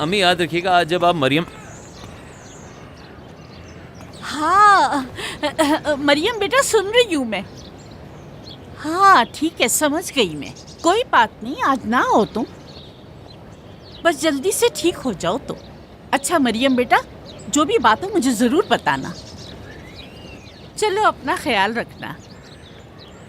अम्मी याद रखिएगा आज जब आप मरियम। हाँ मरियम बेटा सुन रही हूँ मैं। हाँ ठीक है, समझ गई मैं। कोई बात नहीं, आज ना हो तुम, बस जल्दी से ठीक हो जाओ तो। अच्छा मरियम बेटा, जो भी बात हो मुझे जरूर बताना। चलो अपना ख्याल रखना।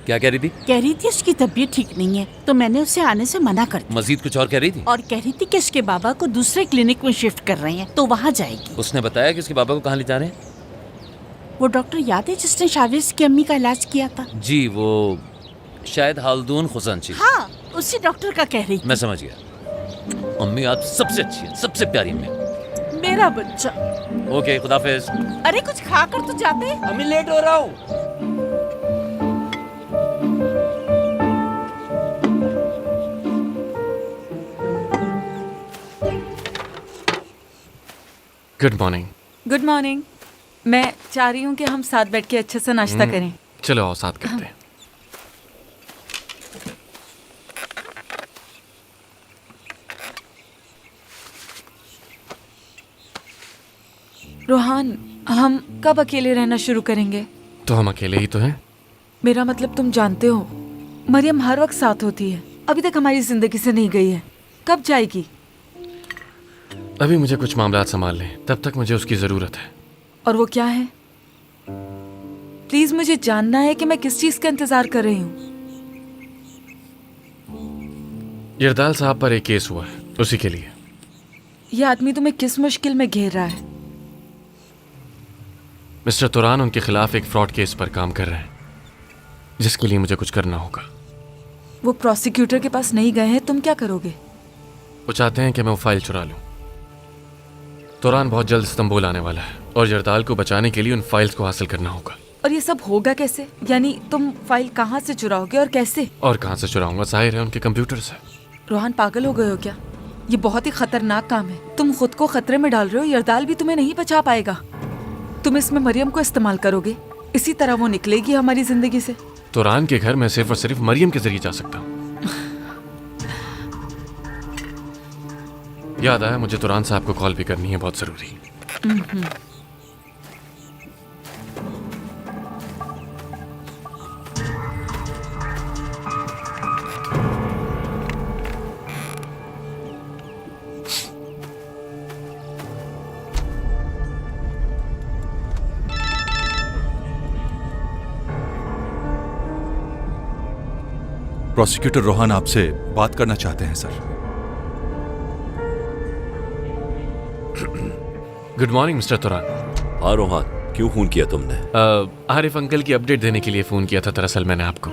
क्या कह रही थी? कह रही थी उसकी तबीयत ठीक नहीं है, तो मैंने उसे आने से मना कर दिया। मजीद कुछ और कह रही थी? और कह रही थी कि उसके बाबा को दूसरे क्लिनिक में शिफ्ट कर रहे हैं, तो वहाँ जाएगी। उसने बताया कि उसके पापा को कहाँ ले जा रहे हैं? वो डॉक्टर याद है जिसने शाविज की अम्मी का इलाज किया था? जी, वो शायद हालदून खुजानची। हाँ, उसी डॉक्टर का कह रही थी। मैं समझ गया। अम्मी आप सबसे अच्छी है, सबसे प्यारी अम्मी। मेरा बच्चा। ओके, खुदाफिज। अरे कुछ खा कर तो जाते। अम्मी लेट हो रहा हूँ। Good morning. Good morning. मैं चाह रही हूँ कि हम साथ बैठ के अच्छे से नाश्ता करें। चलो आओ साथ करते हैं। रोहान, हम कब अकेले रहना शुरू करेंगे? तो हम अकेले ही तो हैं। मेरा मतलब तुम जानते हो, मरियम हर वक्त साथ होती है, अभी तक हमारी जिंदगी से नहीं गई है। कब जाएगी? अभी मुझे कुछ मामलात संभाल लें, तब तक मुझे उसकी जरूरत है। और वो क्या है? प्लीज मुझे जानना है कि मैं किस चीज का इंतजार कर रही हूँ। यरदाल साहब पर एक केस हुआ है, उसी के लिए। ये आदमी तुम्हें किस मुश्किल में घेर रहा है? मिस्टर तुरान उनके खिलाफ एक फ्रॉड केस पर काम कर रहे हैं, जिसके लिए मुझे कुछ करना होगा। वो प्रोसिक्यूटर के पास नहीं गए हैं, तुम क्या करोगे? वो चाहते हैं कि मैं वो फाइल चुरा लूं। तुरान बहुत जल्द इस्तांबुल आने वाला है और यरदाल को बचाने के लिए उन फाइल्स को हासिल करना होगा। और ये सब होगा कैसे? यानी तुम फाइल कहाँ से चुराओगे और कैसे? और कहाँ से चुराऊंगा? जाहिर है उनके कंप्यूटर से। रोहान, पागल हो गए हो क्या? ये बहुत ही खतरनाक काम है। तुम खुद को खतरे में डाल रहे हो। यरदाल भी तुम्हें नहीं बचा पाएगा। तुम इसमें मरियम को इस्तेमाल करोगे, इसी तरह वो निकलेगी हमारी जिंदगी से। तुरान के घर में सिर्फ और सिर्फ मरियम के जरिए जा सकता हूँ। याद आया, मुझे तुरान साहब को कॉल भी करनी है, बहुत जरूरी। प्रोसिक्यूटर रोहान आपसे बात करना चाहते हैं सर। Good morning mister तुरान। हाँ रोहान, क्यों फोन किया तुमने? आरिफ अंकल की अपडेट देने के लिए फोन किया था दरअसल मैंने आपको।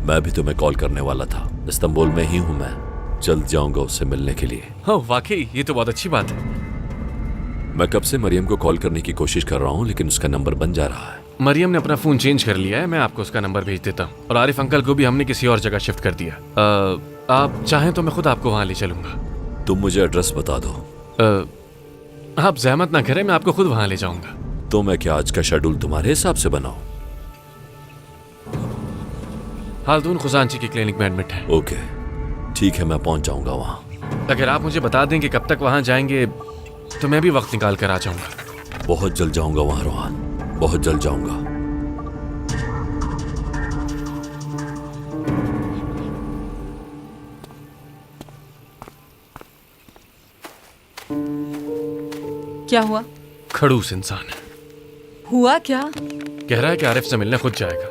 मैं भी तुम्हें कॉल करने वाला था। इस्तांबुल में ही हूँ मैं, जल्द जाऊंगा उससे मिलने के लिए। हाँ वाकई, ये तो बहुत अच्छी बात है। मैं कब से मरियम को कॉल करने की कोशिश कर रहा हूँ, लेकिन उसका नंबर बंद जा रहा है। मरियम ने अपना फोन चेंज कर लिया है, मैं आपको उसका नंबर भेज देता हूँ। और आरिफ अंकल को भी हमने किसी और जगह शिफ्ट कर दिया। आप चाहें तो मैं खुद आपको वहाँ ले चलूंगा। तुम मुझे एड्रेस बता दो। आप जहमत ना करें, मैं आपको खुद वहाँ ले जाऊंगा। तो मैं क्या आज का शेड्यूल तुम्हारे हिसाब से बनाऊं? हालदून खुजानची की क्लिनिक में एडमिट है। ओके ठीक है, मैं पहुंच जाऊंगा वहाँ। अगर आप मुझे बता दें कि कब तक वहाँ जाएंगे तो मैं भी वक्त निकाल कर आ जाऊंगा। बहुत जल्द जाऊंगा वहाँ रोहान, बहुत जल्द जाऊंगा। क्या हुआ? खड़ूस इंसान है। हुआ क्या? कह रहा है कि आरिफ से मिलने खुद जाएगा।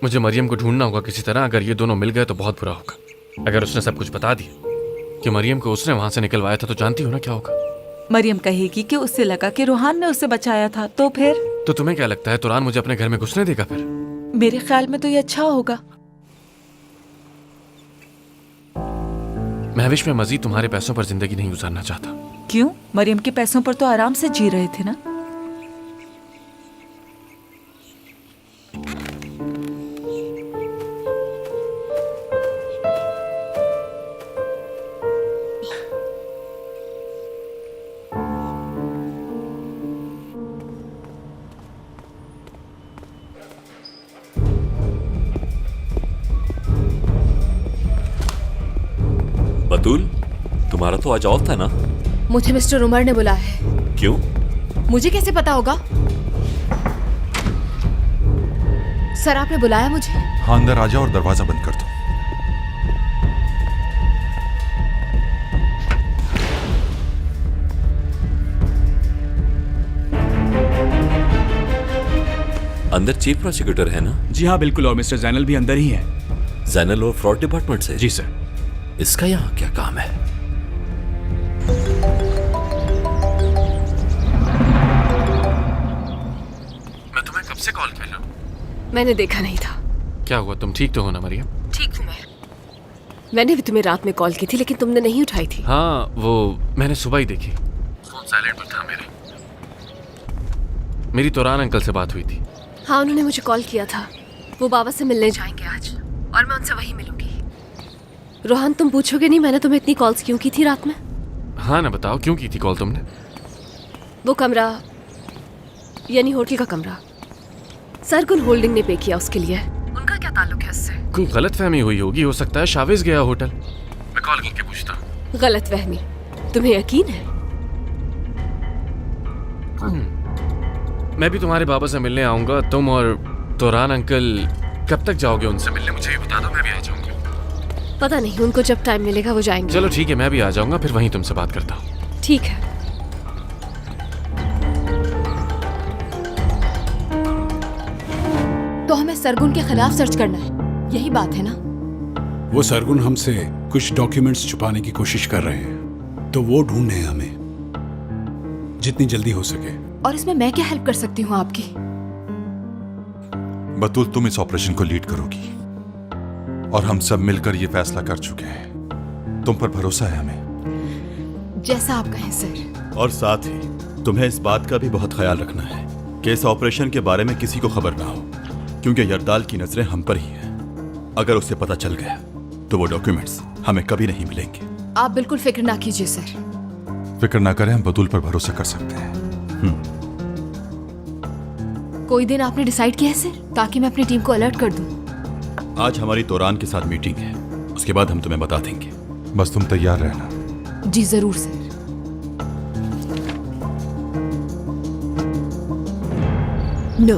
मुझे मरियम को ढूंढना होगा किसी तरह। अगर ये दोनों मिल गए तो बहुत बुरा होगा। अगर उसने सब कुछ बता दिया कि मरियम को उसने वहां से निकलवाया था, तो जानती हो ना क्या होगा। मरियम कहेगी कि उससे लगा कि रोहान ने उसे बचाया था, तो फिर? तो तुम्हें क्या लगता है तुरान मुझे अपने घर में घुसने देगा फिर? मेरे ख्याल में तो ये अच्छा होगा। महविश, मैं मजीद तुम्हारे पैसों पर जिंदगी नहीं गुजारना चाहता। क्यों? मरियम के पैसों पर तो आराम से जी रहे थे ना। बतूल, तुम्हारा तो आज ऑफ था ना? मुझे मिस्टर उमर ने बुलाया है। क्यों? मुझे कैसे पता होगा? सर आपने बुलाया मुझे? हाँ, अंदर आ जाओ और दरवाजा बंद कर दो। अंदर चीफ प्रोसिक्यूटर है ना? जी हाँ बिल्कुल, और मिस्टर जैनल भी अंदर ही है। जैनल और फ्रॉड डिपार्टमेंट से? जी सर। इसका यहाँ क्या काम है? मैं तुम्हें कब से कॉल कर रहा हूँ? मैंने देखा नहीं था। क्या हुआ, तुम ठीक तो हो ना मरियम? ठीक हूँ मैं। मैंने भी तुम्हें रात में कॉल की थी लेकिन तुमने नहीं उठाई थी। हाँ, वो मैंने सुबह ही देखी, फोन साइलेंट पर था मेरी तोरान अंकल से बात हुई थी। हाँ उन्होंने मुझे कॉल किया था, वो बाबा से मिलने जाएंगे आज और मैं उनसे वहीं मिलूंगी। रोहन तुम पूछोगे नहीं मैंने तुम्हें इतनी कॉल्स क्यों की थी रात में? हाँ ना, बताओ क्यों की थी कॉल तुमने? वो कमरा यानी होटल का कमरा सरगुन होल्डिंग ने पे किया उसके लिए। उनका क्या ताल्लुक है उससे? कोई गलतफहमी हुई होगी, हो सकता है शावेज गया होटल। मैं कॉल करके पूछता हूँ। गलतफहमी? तुम्हें यकीन है? मैं भी तुम्हारे बाबा से मिलने आऊंगा। तुम और तोरान अंकल कब तक जाओगे उनसे मिलने? मुझे ये बता दो, मैं भी आ जाऊंगा। पता नहीं, उनको जब टाइम मिलेगा वो जाएंगे। चलो ठीक है, मैं भी आ जाऊंगा, फिर वहीं तुमसे बात करता हूँ। ठीक है। तो हमें सरगुन के खिलाफ सर्च करना है, यही बात है ना? वो सरगुन हमसे कुछ डॉक्यूमेंट्स छुपाने की कोशिश कर रहे हैं, तो वो ढूंढने हैं हमें जितनी जल्दी हो सके। और इसमें मैं क्या हेल्प कर सकती हूँ आपकी? बतूल, तुम इस ऑपरेशन को लीड करोगी और हम सब मिलकर ये फैसला कर चुके हैं। तुम पर भरोसा है हमें। जैसा आप कहें सर। और साथ ही तुम्हें इस बात का भी बहुत ख्याल रखना है कि इस ऑपरेशन के बारे में किसी को खबर ना हो, क्योंकि यरदाल की नजरें हम पर ही हैं। अगर उसे पता चल गया तो वो डॉक्यूमेंट्स हमें कभी नहीं मिलेंगे। आप बिल्कुल फिक्र ना कीजिए सर। फिक्र ना करें, हम बतूल पर भरोसा कर सकते हैं। कोई दिन आपने डिसाइड किया है सर, ताकि मैं अपनी टीम को अलर्ट कर दूं? आज हमारी तोरान के साथ मीटिंग है, उसके बाद हम तुम्हें बता देंगे। बस तुम तैयार रहना। जी जरूर सर। नो,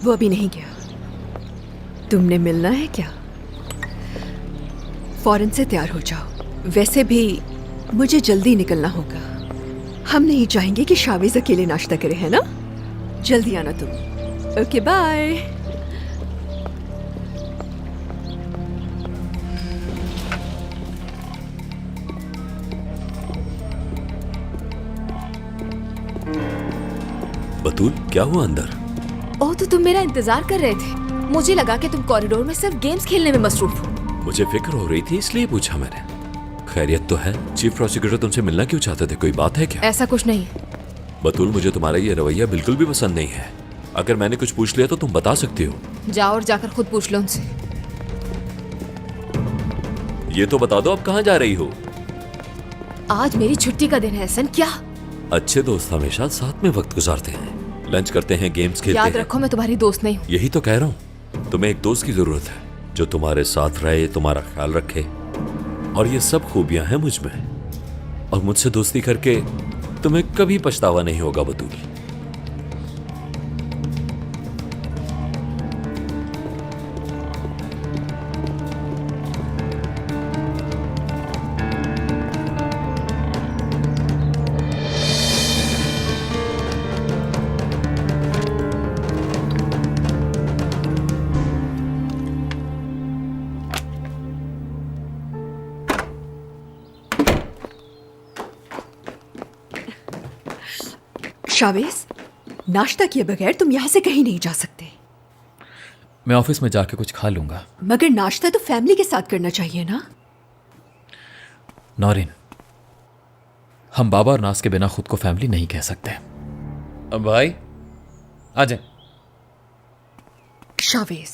वो अभी नहीं गया। तुमने मिलना है क्या? फौरन से तैयार हो जाओ। वैसे भी मुझे जल्दी निकलना होगा। हम नहीं चाहेंगे कि शावेज अकेले नाश्ता करे, है ना? जल्दी आना तुम। Okay bye. बतूल, क्या हुआ अंदर? ओह, तो तुम मेरा इंतजार कर रहे थे। मुझे लगा कि तुम कॉरिडोर में सिर्फ गेम्स खेलने में मसरूफ हो। मुझे फिक्र हो रही थी इसलिए पूछा मैंने। खैरियत तो है? चीफ प्रोसिक्यूटर तुमसे मिलना क्यों चाहते थे, कोई बात है क्या? ऐसा कुछ नहीं। बतूल, मुझे तुम्हारा ये रवैया बिल्कुल भी पसंद नहीं है। अगर मैंने कुछ पूछ लिया तो तुम बता सकती हो। जाओ और जाकर खुद पूछ लो उनसे। ये तो बता दो अब कहाँ जा रही हो? आज मेरी छुट्टी का दिन है हसन। क्या? अच्छे दोस्त हमेशा साथ में वक्त गुजारते हैं, लंच करते हैं, गेम्स खेलते हैं। याद रखो मैं तुम्हारी दोस्त नहीं हूँ। यही तो कह रहा हूँ, तुम्हें एक दोस्त की जरूरत है जो तुम्हारे साथ रहे, तुम्हारा ख्याल रखे। और ये सब खूबियां हैं मुझ में, और मुझसे दोस्ती करके तुम्हें कभी पछतावा नहीं होगा बतूल। शावेज, नाश्ता किए बगैर तुम यहाँ से कहीं नहीं जा सकते। मैं ऑफिस में जाके कुछ खा लूंगा। मगर नाश्ता तो फैमिली के साथ करना चाहिए ना? नौरीन, हम बाबा और नाज के बिना खुद को फैमिली नहीं कह सकते। अब भाई आ जाए। शावेज,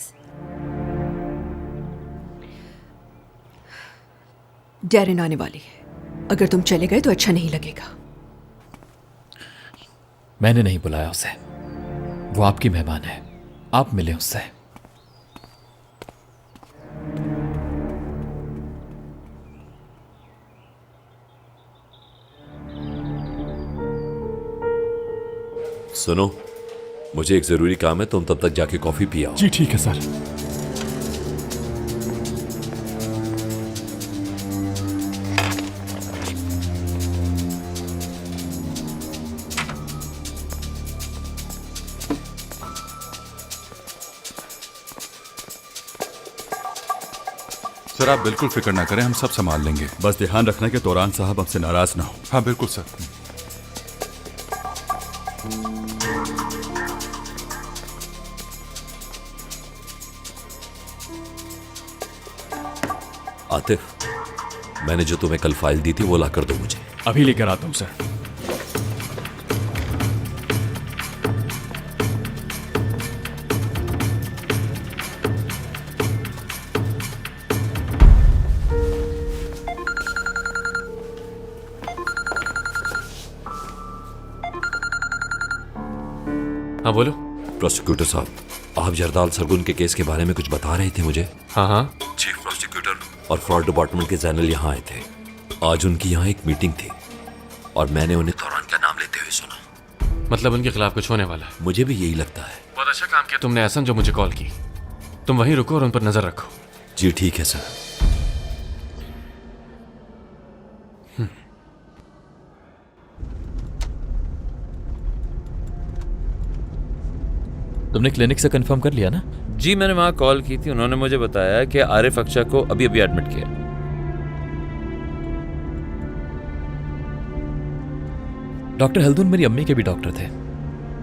डैरेन आने वाली है। अगर तुम चले गए तो अच्छा नहीं लगेगा। मैंने नहीं बुलाया उसे, वो आपकी मेहमान है, आप मिले उससे। सुनो, मुझे एक जरूरी काम है, तुम तब तक जाके कॉफी पी आओ। जी ठीक है सर। सर आप बिल्कुल फिक्र ना करें, हम सब संभाल लेंगे। बस ध्यान रखना कि तोरान साहब हमसे नाराज ना हो। हाँ बिल्कुल सर। आतिफ, मैंने जो तुम्हें कल फाइल दी थी वो ला कर दो मुझे। अभी लेकर आता हूँ सर। हाँ बोलो। प्रोसिक्यूटर साहब, आप जरदाल सरगुन के केस के बारे में कुछ बता रहे थे मुझे। हाँ हाँ। चीफ प्रोसिक्यूटर और फ्रॉड डिपार्टमेंट के जैनल यहाँ आए थे। आज उनकी यहाँ एक मीटिंग थी और मैंने उन्हें तौरान का नाम लेते हुए सुना। मतलब उनके खिलाफ कुछ होने वाला है? मुझे भी यही लगता है। बहुत अच्छा काम किया तुमने एहसन, जो मुझे कॉल की। तुम वहीं रुको और उन पर नजर रखो। जी ठीक है सर। तुमने क्लिनिक से कंफर्म कर लिया ना? जी मैंने वहां कॉल की थी, उन्होंने मुझे बताया कि आरिफ अक्षा को अभी अभी एडमिट किया। डॉक्टर हल्दून मेरी अम्मी के भी डॉक्टर थे,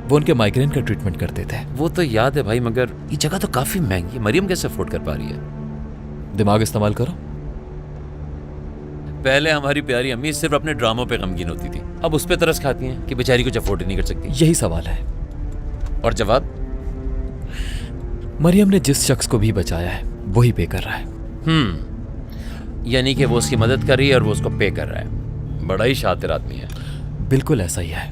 वो उनके माइग्रेन का ट्रीटमेंट करते थे। वो तो याद है भाई, मगर ये जगह तो काफी महंगी है, मरियम कैसे अफोर्ड कर पा रही है? दिमाग इस्तेमाल करो। पहले हमारी प्यारी अम्मी सिर्फ अपने ड्रामों पे गमगीन होती थी, अब उस पे तरस खाती हैं कि बेचारी कुछ अफोर्ड ही नहीं कर सकती। यही सवाल है। और जवाब? मरियम ने जिस शख्स को भी बचाया है वही पे कर रहा है। यानी कि वो उसकी मदद कर रही है और वो उसको पे कर रहा है। बड़ा ही शातिर आदमी है। बिल्कुल ऐसा ही है।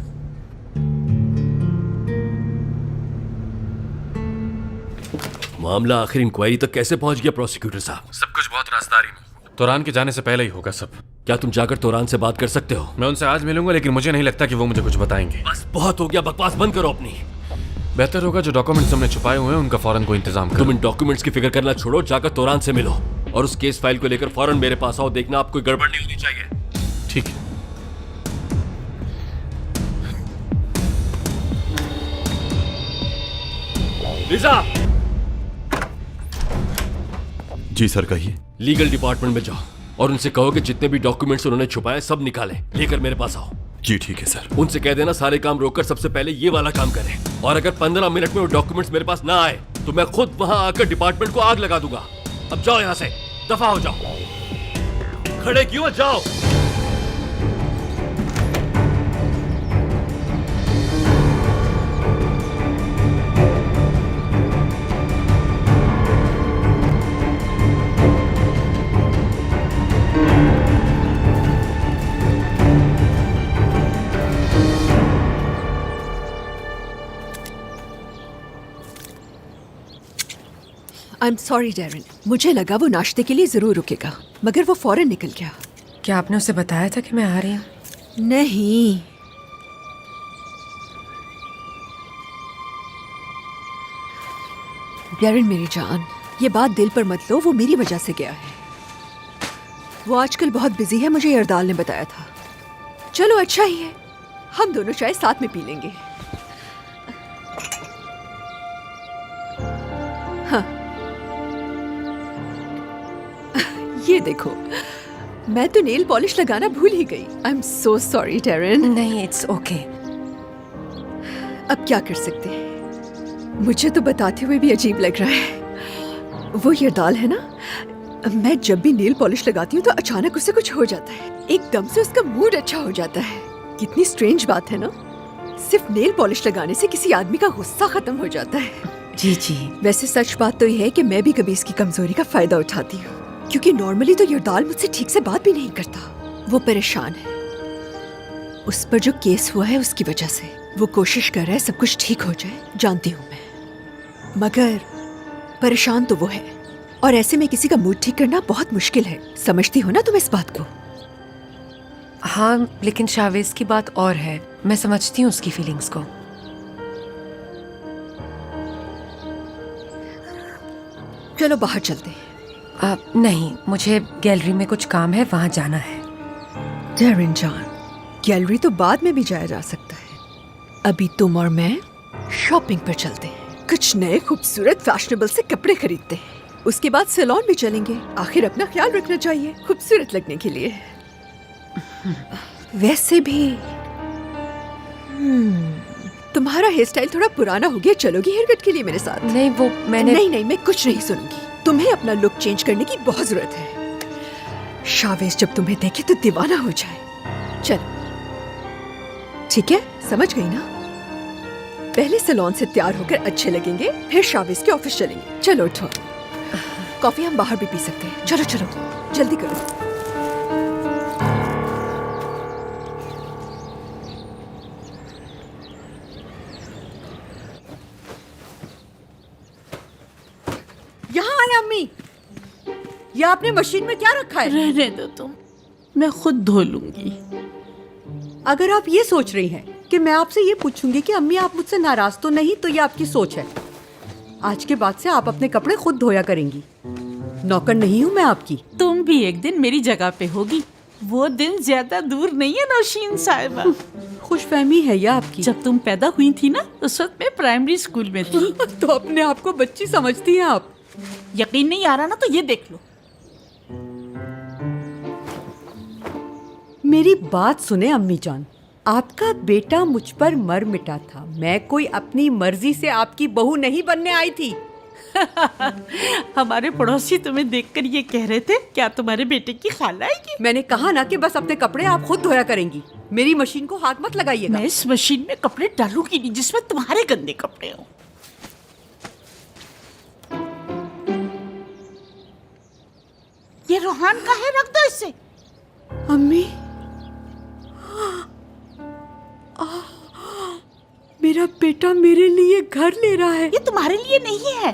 मामला आखिर इंक्वायरी तक कैसे पहुंच गया प्रोसिक्यूटर साहब? सब कुछ बहुत राजदारी में। तोरान के जाने से पहले ही होगा सब। क्या तुम जाकर तोरान से बात कर सकते हो? मैं उनसे आज मिलूंगा, लेकिन मुझे नहीं लगता कि वो मुझे कुछ बताएंगे। बस बहुत हो गया, बकवास बंद करो अपनी। बेहतर होगा जो डॉक्यूमेंट्स हमने छुपाए हुए हैं उनका फौरन कोई इंतजाम करो। तुम इन डॉक्यूमेंट्स की फिक्र करना छोड़ो, जाकर तोरान से मिलो और उस केस फाइल को लेकर फौरन मेरे पास आओ। देखना आप कोई गड़बड़ नहीं होनी चाहिए। ठीक है। लिजा। जी सर कहिए। लीगल डिपार्टमेंट में जाओ और उनसे कहो कि जितने भी डॉक्यूमेंट्स उन्होंने छुपाए सब निकालें, लेकर मेरे पास आओ। जी ठीक है सर। उनसे कह देना सारे काम रोककर सबसे पहले ये वाला काम करें, और अगर 15 मिनट में वो डॉक्यूमेंट्स मेरे पास ना आए तो मैं खुद वहां आकर डिपार्टमेंट को आग लगा दूंगा। अब जाओ यहां से, दफा हो जाओ। खड़े क्यों? जाओ। आई एम सॉरी डैरन, मुझे लगा वो नाश्ते के लिए जरूर रुकेगा, मगर वो फौरन निकल गया। क्या आपने उसे बताया था कि मैं आ रही हूँ? नहीं। डैरन मेरी जान, ये बात दिल पर मत लो, वो मेरी वजह से गया है। वो आजकल बहुत बिजी है, मुझे यरदाल ने बताया था। चलो अच्छा ही है, हम दोनों चाय साथ में पी लेंगे। हाँ ये देखो, मैं तो नेल पॉलिश लगाना भूल ही गई। I am so sorry Darren. नहीं, इट्स ओके। अब क्या कर सकते हैं, मुझे तो बताते हुए भी अजीब लग रहा है। वो यरदाल है ना, मैं जब भी नेल पॉलिश लगाती हूँ तो अचानक उसे कुछ हो जाता है, एकदम से उसका मूड अच्छा हो जाता है। कितनी स्ट्रेंज बात है ना, सिर्फ नेल पॉलिश लगाने से किसी आदमी का गुस्सा खत्म हो जाता है। जी जी। वैसे सच बात तो यह है कि मैं भी कभी इसकी कमजोरी का फायदा उठाती हूँ, क्योंकि नॉर्मली तो यरदाल मुझसे ठीक से बात भी नहीं करता। वो परेशान है, उस पर जो केस हुआ है उसकी वजह से। वो कोशिश कर रहा है सब कुछ ठीक हो जाए, जानती हूँ मैं, मगर परेशान तो वो है। और ऐसे में किसी का मूड ठीक करना बहुत मुश्किल है, समझती हो ना तुम इस बात को? हाँ, लेकिन शावेज की बात और है, मैं समझती हूँ उसकी फीलिंग्स को। चलो बाहर चलते हैं। नहीं, मुझे गैलरी में कुछ काम है, वहाँ जाना है। डेरिन जान, गैलरी तो बाद में भी जाया जा सकता है। अभी तुम और मैं शॉपिंग पर चलते हैं, कुछ नए खूबसूरत फैशनेबल से कपड़े खरीदते हैं। उसके बाद सैलून भी चलेंगे। आखिर अपना ख्याल रखना चाहिए खूबसूरत लगने के लिए। वैसे भी तुम्हारा हेयर स्टाइल थोड़ा पुराना हो गया। चलोगी हेयर कट के लिए मेरे साथ? नहीं, वो मैंने नहीं, मैं कुछ नहीं सुनूंगी। तुम्हें अपना लुक चेंज करने की बहुत जरूरत है। शावेज जब तुम्हें देखे तो दीवाना हो जाए। चलो, ठीक है, समझ गई ना? पहले सैलून से तैयार होकर अच्छे लगेंगे, फिर शावेज के ऑफिस चलेंगे। चलो उठो, कॉफी हम बाहर भी पी सकते हैं। चलो चलो, जल्दी करो। यहाँ आए अम्मी। ये आपने मशीन में क्या रखा है? रहने दो तुम, मैं खुद धो लूंगी। अगर आप ये सोच रही हैं कि मैं आपसे ये पूछूंगी कि अम्मी आप मुझसे नाराज तो नहीं, तो ये आपकी सोच है। आज के बाद से आप अपने कपड़े खुद धोया करेंगी। नौकर नहीं हूँ मैं आपकी। तुम भी एक दिन मेरी जगह पे होगी। वो दिन ज्यादा दूर नहीं है नौशीन साहिबा। खुशफहमी है या आपकी? जब तुम पैदा हुई थी ना, उस वक्त मैं प्राइमरी स्कूल में थी। तो अपने आप को बच्ची समझती हैं आप? यकीन नहीं आ रहा ना, तो ये देख लो। मेरी बात सुने अम्मी जान, आपका बेटा मुझ पर मर मिटा था। मैं कोई अपनी मर्जी से आपकी बहू नहीं बनने आई थी। हमारे पड़ोसी तुम्हें देखकर ये कह रहे थे, क्या तुम्हारे बेटे की खाला आएगी? मैंने कहा ना कि बस अपने कपड़े आप खुद धोया करेंगी। मेरी मशीन को हाथ मत लगाइएगा। मैं इस मशीन में कपड़े डालूंगी नहीं जिसमें तुम्हारे गंदे कपड़े हो। ये रोहान का है, रख दो इसे। अम्मी, मेरा बेटा मेरे लिए घर ले रहा है। ये तुम्हारे लिए नहीं है।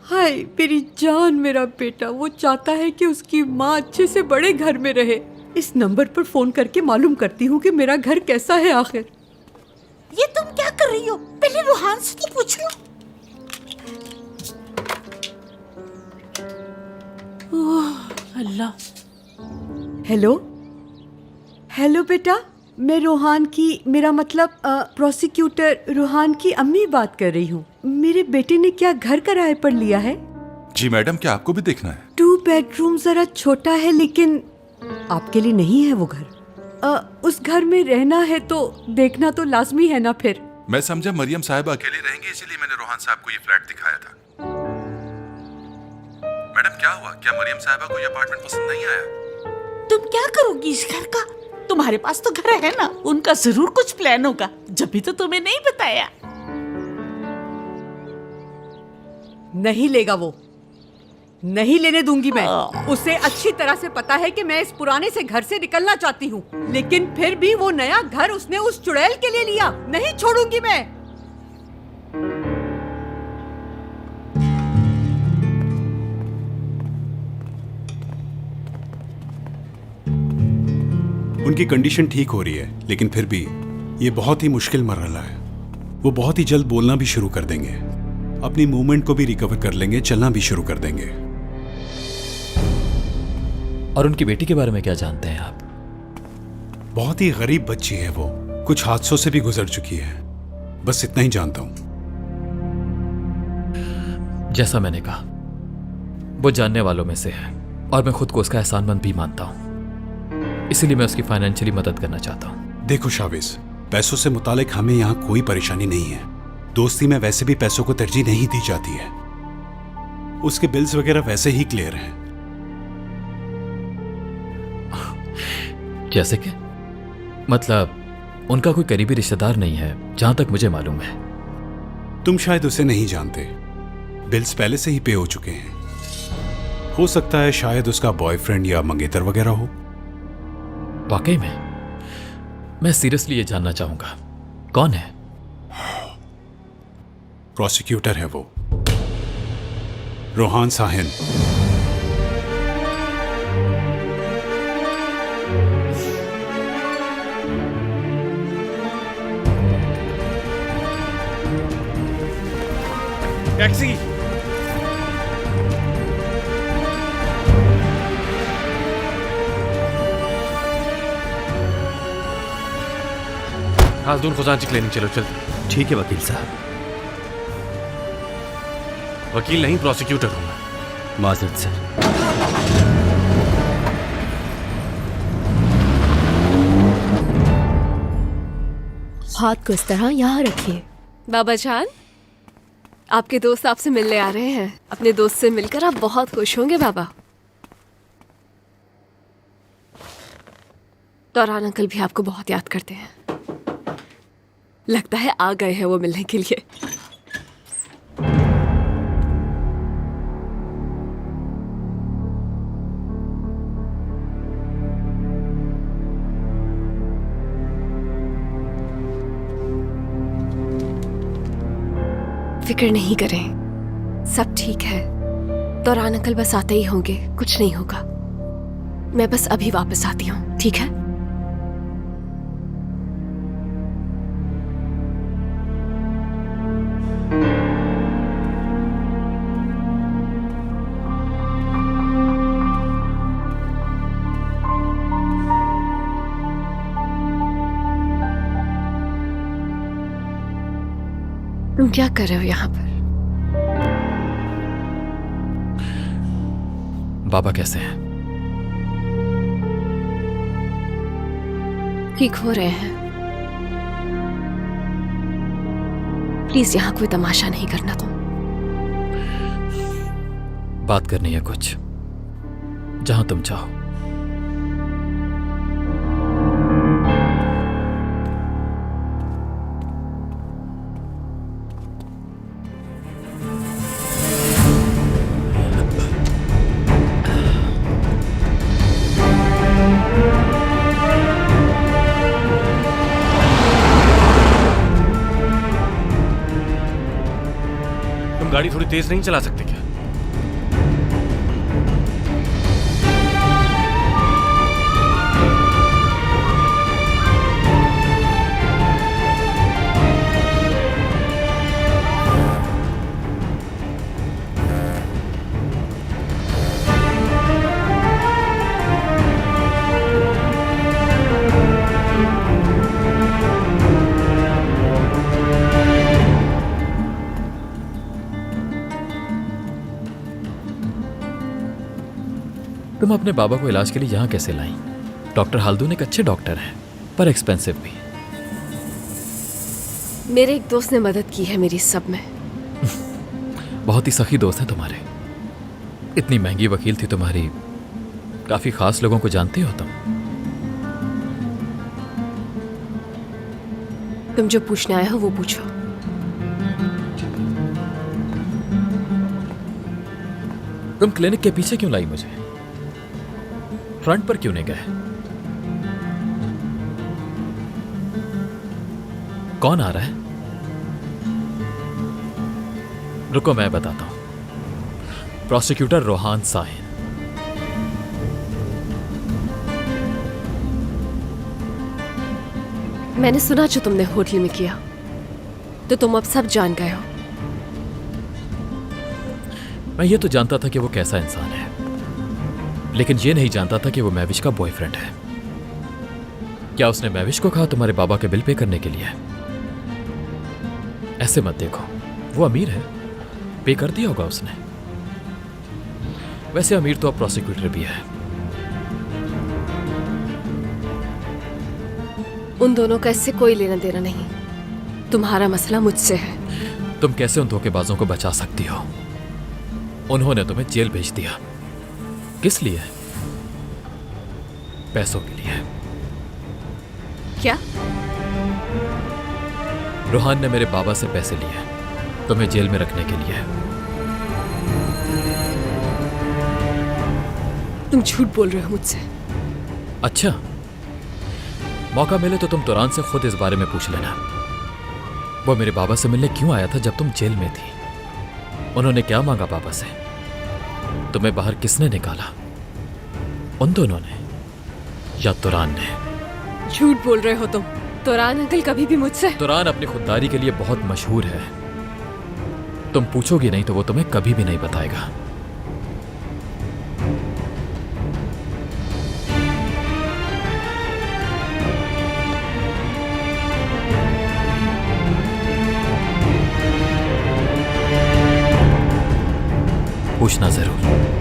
हाय मेरी जान, मेरा बेटा वो चाहता है कि उसकी माँ अच्छे से बड़े घर में रहे। इस नंबर पर फोन करके मालूम करती हूँ कि मेरा घर कैसा है आखिर। ये तुम क्या कर रही हो? पहले रोहान से तो पूछ लो। ओह अल्लाह। हेलो हेलो बेटा, मैं रोहान की, मेरा मतलब प्रोसिक्यूटर रोहान की अम्मी बात कर रही हूँ। मेरे बेटे ने क्या घर किराए पर लिया है? जी मैडम, क्या आपको भी देखना है? 2 बेडरूम जरा छोटा है, लेकिन आपके लिए नहीं है वो घर। उस घर में रहना है तो देखना तो लाजमी है ना। फिर मैं समझा मरियम साहिबा अकेले रहेंगे, इसीलिए मैंने रोहान साहब को ये फ्लैट दिखाया था। मैडम क्या हुआ? क्या मरियम साहिबा को ये अपार्टमेंट पसंद नहीं आया? तुम क्या करोगी इस घर का? तुम्हारे पास तो घर है ना, उनका जरूर कुछ प्लान होगा, जब भी तो तुम्हें नहीं बताया। नहीं लेगा वो, नहीं लेने दूंगी मैं। उसे अच्छी तरह से पता है कि मैं इस पुराने से घर से निकलना चाहती हूँ, लेकिन फिर भी वो नया घर उसने उस चुड़ैल के लिए लिया। नहीं छोड़ूंगी मैं। उनकी कंडीशन ठीक हो रही है, लेकिन फिर भी ये बहुत ही मुश्किल मरहला है। वो बहुत ही जल्द बोलना भी शुरू कर देंगे, अपनी मूवमेंट को भी रिकवर कर लेंगे, चलना भी शुरू कर देंगे। और उनकी बेटी के बारे में क्या जानते हैं आप? बहुत ही गरीब बच्ची है वो, कुछ हादसों से भी गुजर चुकी है। बस इतना ही जानता हूं। जैसा मैंने कहा, वो जानने वालों में से है और मैं खुद को उसका एहसानमंद भी मानता हूं, इसीलिए मैं उसकी फाइनेंशियली मदद करना चाहता हूं। देखो शावेज, पैसों से मुतालिक हमें यहाँ कोई परेशानी नहीं है। दोस्ती में वैसे भी पैसों को तरजीह नहीं दी जाती है। उसके बिल्स वगैरह वैसे ही क्लियर हैं। जैसे कि मतलब उनका कोई करीबी रिश्तेदार नहीं है जहां तक मुझे मालूम है। तुम शायद उसे नहीं जानते, बिल्स पहले से ही पे हो चुके हैं। हो सकता है शायद उसका बॉयफ्रेंड या मंगेतर वगैरह हो। वाकई में मैं सीरियसली ये जानना चाहूंगा, कौन है? प्रोसिक्यूटर है वो, रोहान साहिन। टैक्सी। खासदून खुजान की क्लिनिक चलो चलते। ठीक है वकील साहब। वकील नहीं, प्रोसिक्यूटर हूं मैं। माजरत सर। हाथ को इस तरह यहाँ रखिए। बाबा जान, आपके दोस्त आपसे मिलने आ रहे हैं। अपने दोस्त से मिलकर आप बहुत खुश होंगे बाबा। दौरान अंकल भी आपको बहुत याद करते हैं। लगता है आ गए हैं वो मिलने के लिए। फिक्र नहीं करें, सब ठीक है। दौरान अंकल बस आते ही होंगे, कुछ नहीं होगा। मैं बस अभी वापस आती हूँ, ठीक है? तुम क्या कर रहे हो यहाँ पर? बाबा कैसे हैं? ठीक हो रहे हैं। प्लीज यहाँ कोई तमाशा नहीं करना तुम। बात करनी है कुछ, जहां तुम चाहो। गाड़ी थोड़ी तेज नहीं चला सकते क्या? तुम अपने बाबा को इलाज के लिए यहाँ कैसे लाई? डॉक्टर हाल्दून एक अच्छे डॉक्टर हैं, पर एक्सपेंसिव भी। मेरे एक दोस्त ने मदद की है मेरी सब में। बहुत ही सखी दोस्त हैं तुम्हारे। इतनी महंगी वकील थी तुम्हारी, काफी खास लोगों को जानती हो तुम। तुम जो पूछने आए हो वो पूछो। तुम क्लिनिक के पीछे क्यों लाई मुझे? फ्रंट पर क्यों नहीं गए? कौन आ रहा है? रुको मैं बताता हूं। प्रोसिक्यूटर रोहान साहिन। मैंने सुना जो तुमने होटल में किया, तो तुम अब सब जान गए हो। मैं ये तो जानता था कि वो कैसा इंसान है, लेकिन ये नहीं जानता था कि वो महविश का बॉयफ्रेंड है। क्या उसने महविश को कहा तुम्हारे बाबा के बिल पे करने के लिए? ऐसे मत देखो, वो अमीर है, पे कर दिया होगा उसने। वैसे अमीर तो अब प्रोसिक्यूटर भी है। उन दोनों का इससे कोई लेना देना नहीं। तुम्हारा मसला मुझसे है। तुम कैसे उन धोखेबाजों को बचा सकती हो? उन्होंने तुम्हें जेल भेज दिया। किस लिए? पैसों के लिए। क्या? रोहान ने मेरे बाबा से पैसे लिए तुम्हें जेल में रखने के लिए। तुम झूठ बोल रहे हो मुझसे। अच्छा, मौका मिले तो तुम तुरान से खुद इस बारे में पूछ लेना। वो मेरे बाबा से मिलने क्यों आया था जब तुम जेल में थी? उन्होंने क्या मांगा बाबा से? तुम्हें बाहर किसने निकाला? उन दोनों ने या तुरान ने? झूठ बोल रहे हो तुम। तुरान अंकल कभी भी मुझसे। तुरान अपनी खुददारी के लिए बहुत मशहूर है। तुम पूछोगी नहीं तो वो तुम्हें कभी भी नहीं बताएगा। पूछना जरूर।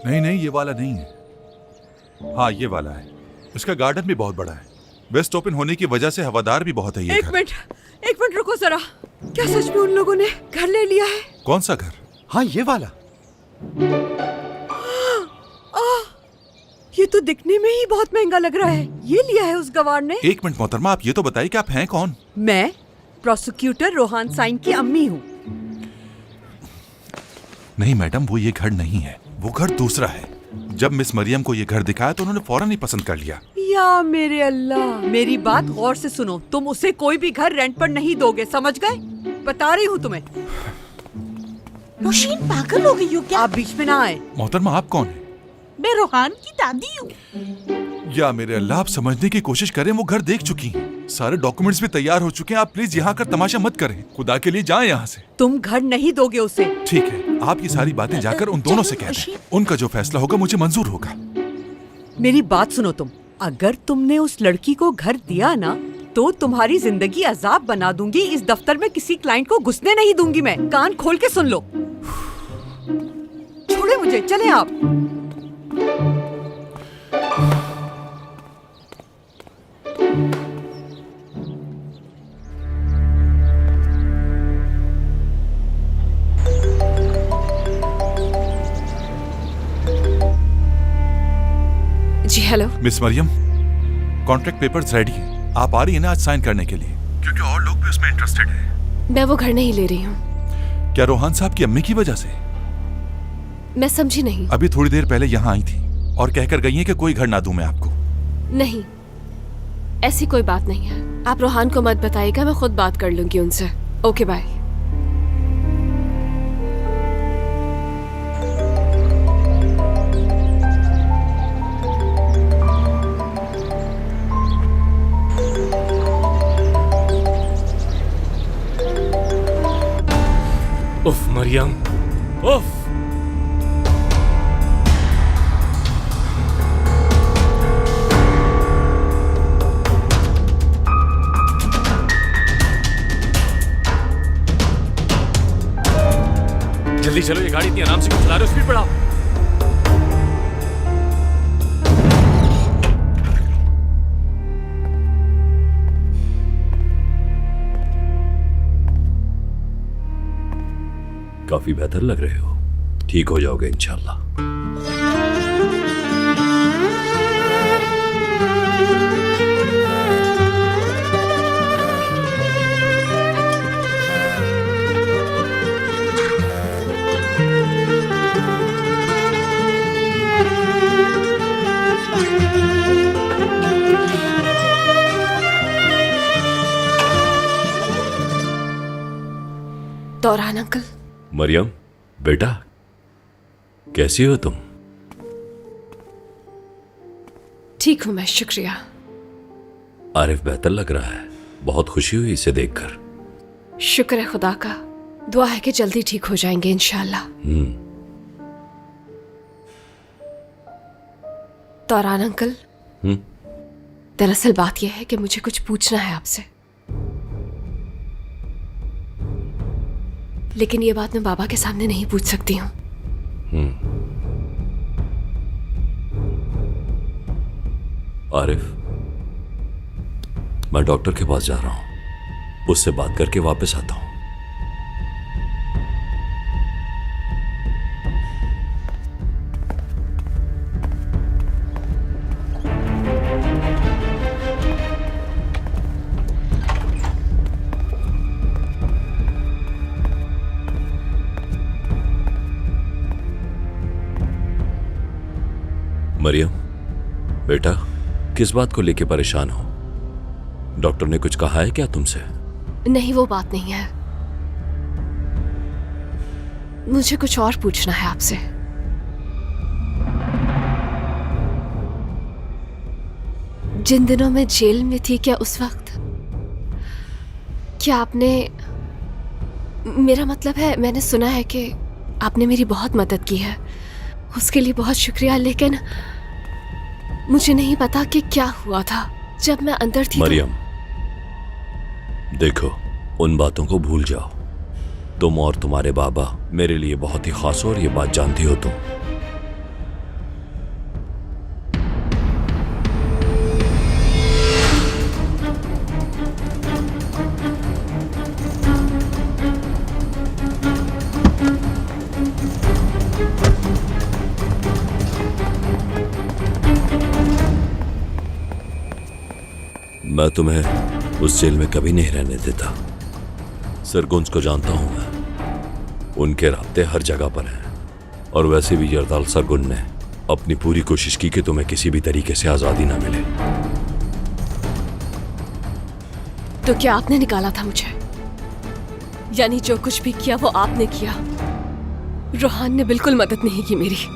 नहीं नहीं, ये वाला नहीं है। हाँ, ये वाला है। इसका गार्डन भी बहुत बड़ा है। वेस्ट ओपन होने की वजह से हवादार भी बहुत है ये एक घर। मिनट रुको जरा। क्या सच में उन लोगों ने घर ले लिया है? कौन सा घर? हाँ, ये वाला। ये तो दिखने में ही बहुत महंगा लग रहा है। ये लिया है उस गवार ने? एक मिनट मोहतरमा, आप ये तो बताइए कि आप हैं कौन? मैं प्रोसिक्यूटर रोहान साइन की अम्मी हूँ। नहीं मैडम, वो ये घर नहीं है, वो घर दूसरा है। जब मिस मरियम को ये घर दिखाया तो उन्होंने फौरन ही पसंद कर लिया। या मेरे अल्लाह, मेरी बात गौर से सुनो। तुम उसे कोई भी घर रेंट पर नहीं दोगे, समझ गए? बता रही हूँ तुम्हें। रोशीन पागल हो गई हो क्या? आप बीच में ना आए। मोहतरमा, आप कौन है? मैं रोहान की दादी हूँ। या मेरे अल्लाह, आप समझने की कोशिश करें, वो घर देख चुकी हैं। सारे डॉक्यूमेंट्स भी तैयार हो चुके हैं। आप प्लीज यहाँ कर तमाशा मत करें, खुदा के लिए जाएं यहाँ से। तुम घर नहीं दोगे उसे। ठीक है, आप ये सारी बातें जाकर उन दोनों से कह दें। उनका जो फैसला होगा मुझे मंजूर होगा। मेरी बात सुनो तुम। अगर तुमने उस लड़की को घर दिया ना, तो तुम्हारी जिंदगी अजाब बना दूंगी। इस दफ्तर में किसी क्लाइंट को घुसने नहीं दूंगी मैं। कान खोल के सुन लो। छोड़े मुझे, चले आप। जी hello. Miss Mariam, contract papers ready हैं। आप आ रही हैं ना आज साइन करने के लिए? क्योंकि और लोग भी उसमें इंटरेस्टेड हैं। मैं वो घर नहीं ले रही हूँ। क्या रोहान साहब की अम्मी की वजह से? मैं समझी नहीं। अभी थोड़ी देर पहले यहाँ आई थी और कहकर गई हैं कि कोई घर ना दूं मैं आपको। नहीं, ऐसी कोई बात नहीं है। आप रोहान को मत बताइएगा, मैं खुद बात कर लूंगी उनसे। Okay bye. उफ मरियम, उफ। जल्दी चलो, ये गाड़ी इतनी आराम से क्यों चला रहे हो? स्पीड बढ़ाओ। काफी बेहतर लग रहे हो। ठीक हो जाओगे इंशाल्लाह। तौरान अंकल। मरियम बेटा, कैसी हो तुम? ठीक हूं मैं, शुक्रिया। आरिफ बेहतर लग रहा है। बहुत खुशी हुई इसे देखकर। शुक्र है खुदा का। दुआ है कि जल्दी ठीक हो जाएंगे इंशाल्लाह। तौरान अंकल, दरअसल बात यह है कि मुझे कुछ पूछना है आपसे, लेकिन ये बात मैं बाबा के सामने नहीं पूछ सकती हूँ। आरिफ, मैं डॉक्टर के पास जा रहा हूं, उससे बात करके वापस आता हूं। मरियम, बेटा, किस बात को लेके परेशान हो? डॉक्टर ने कुछ कहा है क्या तुमसे? नहीं, वो बात नहीं है। मुझे कुछ और पूछना है आपसे। जिन दिनों मैं जेल में थी, क्या उस वक्त क्या आपने, मेरा मतलब है, मैंने सुना है कि आपने मेरी बहुत मदद की है, उसके लिए बहुत शुक्रिया, लेकिन मुझे नहीं पता कि क्या हुआ था जब मैं अंदर थी। मरियम, देखो, उन बातों को भूल जाओ। तुम और तुम्हारे बाबा मेरे लिए बहुत ही खास हो और ये बात जानती हो तुम। मैं तुम्हें उस जेल में कभी नहीं रहने देता। सरगुंज को जानता हूं मैं, उनके रास्ते हर जगह पर हैं। और वैसे भी यरदाल सरगुन ने अपनी पूरी कोशिश की कि तुम्हें किसी भी तरीके से आजादी ना मिले। तो क्या आपने निकाला था मुझे? यानी जो कुछ भी किया वो आपने किया, रोहान ने बिल्कुल मदद नहीं की मेरी।